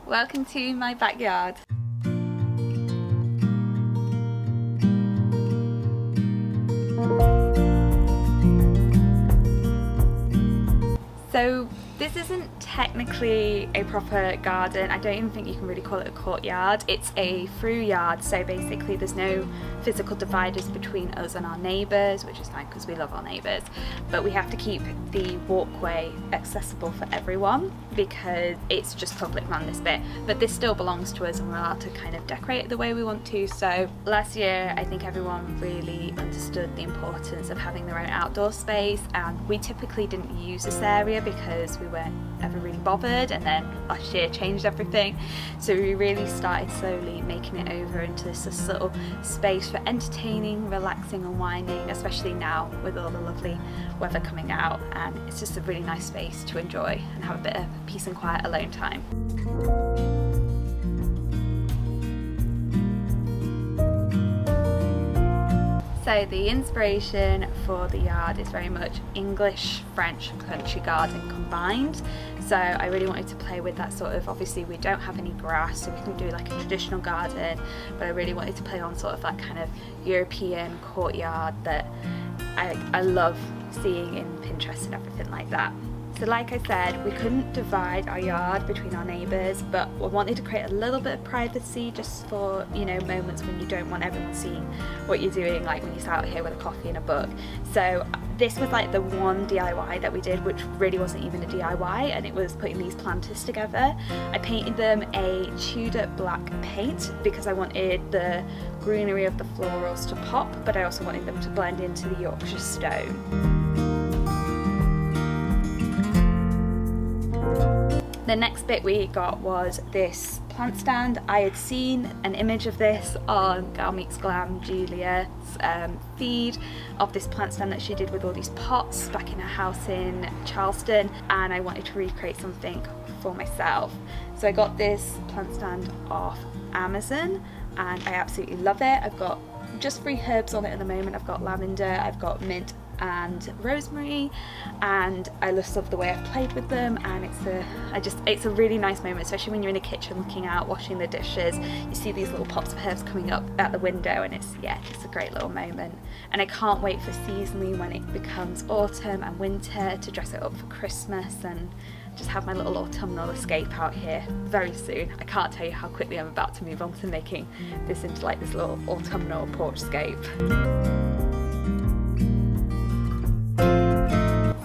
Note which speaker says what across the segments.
Speaker 1: welcome to my backyard. So this isn't technically a proper garden. I don't even think you can really call it a courtyard. It's a through yard, so basically there's no physical dividers between us and our neighbours, which is fine because we love our neighbours, but we have to keep the walkway accessible for everyone because it's just public land, this bit, but this still belongs to us and we're allowed to kind of decorate it the way we want to. So last year I think everyone really understood the importance of having their own outdoor space, and we typically didn't use this area because we weren't ever really bothered, and then last year changed everything, so we really started slowly making it over into this little space for entertaining, relaxing, unwinding, especially now with all the lovely weather coming out, and it's just a really nice space to enjoy and have a bit of peace and quiet alone time. So the inspiration for the yard is very much English, French and country garden combined. So I really wanted to play with that sort of, obviously we don't have any grass so we can do like a traditional garden, but I really wanted to play on sort of that kind of European courtyard that I love seeing in Pinterest and everything like that. So like I said, we couldn't divide our yard between our neighbours, but we wanted to create a little bit of privacy just for, you know, moments when you don't want everyone seeing what you're doing, like when you sit out here with a coffee and a book. So this was like the one DIY that we did, which really wasn't even a DIY, and it was putting these planters together. I painted them a Tudor black paint because I wanted the greenery of the florals to pop, but I also wanted them to blend into the Yorkshire stone. The next bit we got was this plant stand. I had seen an image of this on Gal Meets Glam, Julia's feed, of this plant stand that she did with all these pots back in her house in Charleston, and I wanted to recreate something for myself. So I got this plant stand off Amazon and I absolutely love it. I've got just 3 herbs on it at the moment. I've got lavender, I've got mint and rosemary, and I just love the way I've played with them, and it's a really nice moment, especially when you're in the kitchen looking out, washing the dishes, you see these little pops of herbs coming up at the window, and it's a great little moment. And I can't wait for seasonally when it becomes autumn and winter to dress it up for Christmas and just have my little autumnal escape out here very soon. I can't tell you how quickly I'm about to move on to making this into like this little autumnal porchscape.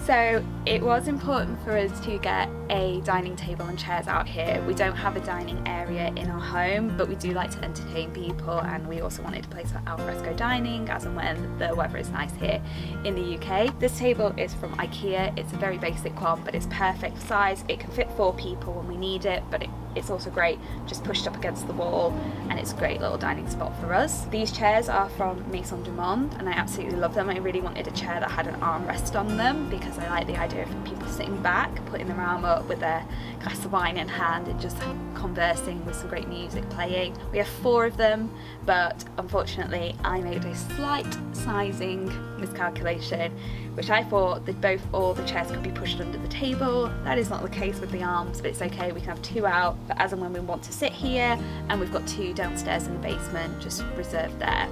Speaker 1: So it was important for us to get a dining table and chairs out here. We don't have a dining area in our home, but we do like to entertain people, and we also wanted a place for alfresco dining as and when the weather is nice here in the UK. This table is from IKEA. It's a very basic one, but it's perfect size. It can fit 4 people when we need it, but it's also great just pushed up against the wall, and it's a great little dining spot for us. These chairs are from Maison du Monde and I absolutely love them. I really wanted a chair that had an armrest on them because I like the idea of people sitting back, putting their arm up with their glass of wine in hand and just conversing with some great music playing. We have 4 of them, but unfortunately I made a slight sizing miscalculation, which I thought that all the chairs could be pushed under the table. That is not the case with the arms, but it's okay, we can have 2 out for as and when we want to sit here, and we've got 2 downstairs in the basement just reserved there.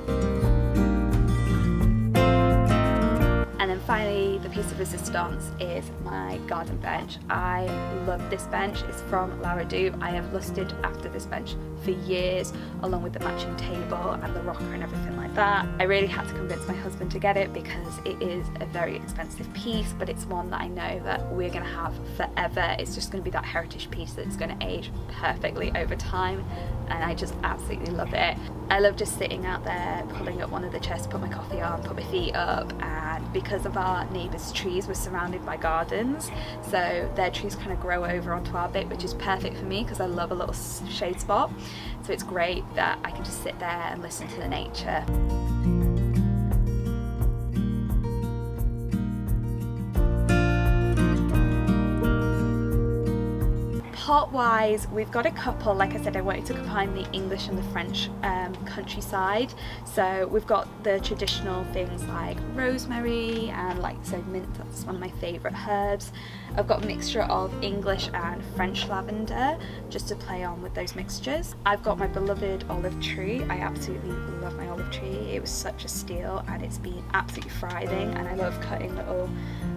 Speaker 1: And then finally, the piece of resistance is my garden bench. I love this bench. It's from La Redoute. I have lusted after this bench for years, along with the matching table and the rocker and everything like that. I really had to convince my husband to get it because it is a very expensive piece, but it's one that I know that we're going to have forever. It's just going to be that heritage piece that's going to age perfectly over time, and I just absolutely love it. I love just sitting out there, pulling up one of the chairs to put my coffee on, put my feet up, and because of our neighbours' trees, we're surrounded by gardens, so their trees kind of grow over onto our bit, which is perfect for me because I love a little shade spot. So it's great that I can just sit there and listen to the nature. pot wise, we've got a couple. Like I said, I wanted to combine the English and the French countryside. So we've got the traditional things like rosemary and mint, that's one of my favourite herbs. I've got a mixture of English and French lavender just to play on with those mixtures. I've got my beloved olive tree. I absolutely love my olive tree. It was such a steal and it's been absolutely thriving, and I love cutting little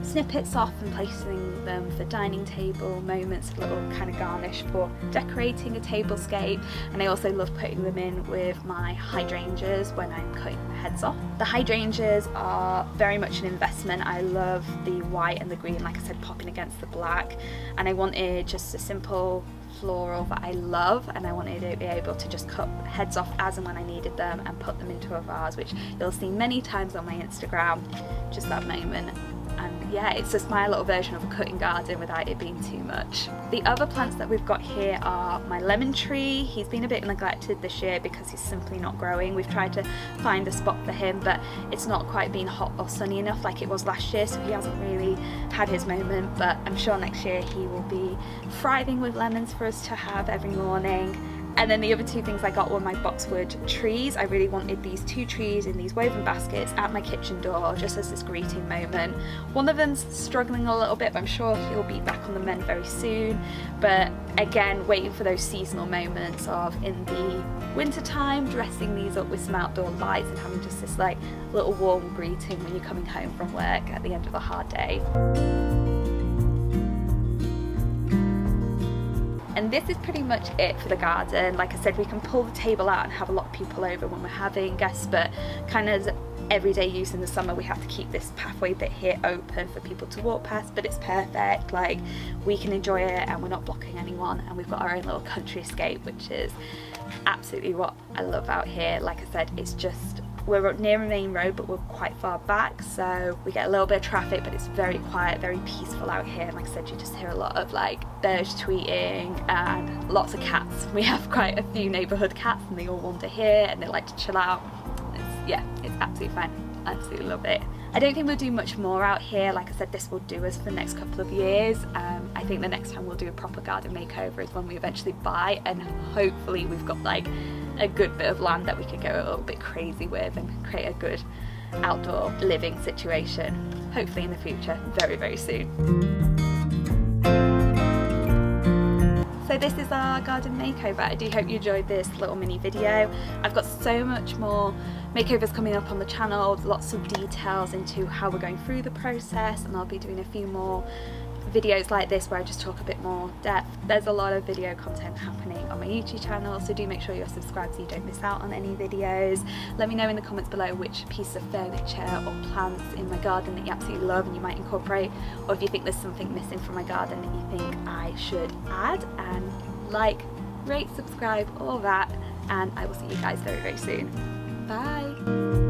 Speaker 1: snippets off and placing them for dining table moments, a little kind of garnish for decorating a tablescape. And I also love putting them in with my hydrangeas when I'm cutting the heads off. The hydrangeas are very much an investment. I love the white and the green, like I said, popping against the black, and I wanted just a simple floral that I love, and I wanted to be able to just cut heads off as and when I needed them and put them into a vase, which you'll see many times on my Instagram, just that moment. And yeah, it's just my little version of a cutting garden without it being too much. The other plants that we've got here are my lemon tree. He's been a bit neglected this year because he's simply not growing. We've tried to find a spot for him, but it's not quite been hot or sunny enough like it was last year, so he hasn't really had his moment, but I'm sure next year he will be thriving with lemons for us to have every morning. And then the other two things I got were my boxwood trees. I really wanted these two trees in these woven baskets at my kitchen door just as this greeting moment. One of them's struggling a little bit, but I'm sure he'll be back on the mend very soon. But again, waiting for those seasonal moments of, in the winter time, dressing these up with some outdoor lights and having just this little warm greeting when you're coming home from work at the end of a hard day. And this is pretty much it for the garden. Like I said, we can pull the table out and have a lot of people over when we're having guests, but kind of everyday use in the summer, we have to keep this pathway bit here open for people to walk past, but it's perfect. Like, we can enjoy it and we're not blocking anyone, and we've got our own little country escape, which is absolutely what I love out here. Like I said, it's just, we're near a main road, but we're quite far back, so we get a little bit of traffic, but it's very quiet, very peaceful out here. And like I said, you just hear a lot of birds tweeting and lots of cats. We have quite a few neighbourhood cats and they all wander here and they like to chill out. It's absolutely fine. I absolutely love it. I don't think we'll do much more out here. Like I said, this will do us for the next couple of years. I think the next time we'll do a proper garden makeover is when we eventually buy, and hopefully we've got a good bit of land that we could go a little bit crazy with and create a good outdoor living situation, hopefully in the future, very, very soon. So this is our garden makeover. I do hope you enjoyed this little mini video. I've got so much more makeovers coming up on the channel, lots of details into how we're going through the process, and I'll be doing a few more videos like this where I just talk a bit more depth. There's a lot of video content happening on my YouTube channel, so do make sure you're subscribed so you don't miss out on any videos. Let me know in the comments below which piece of furniture or plants in my garden that you absolutely love and you might incorporate, or if you think there's something missing from my garden that you think I should add. And rate, subscribe, all that, and I will see you guys very, very soon. Bye!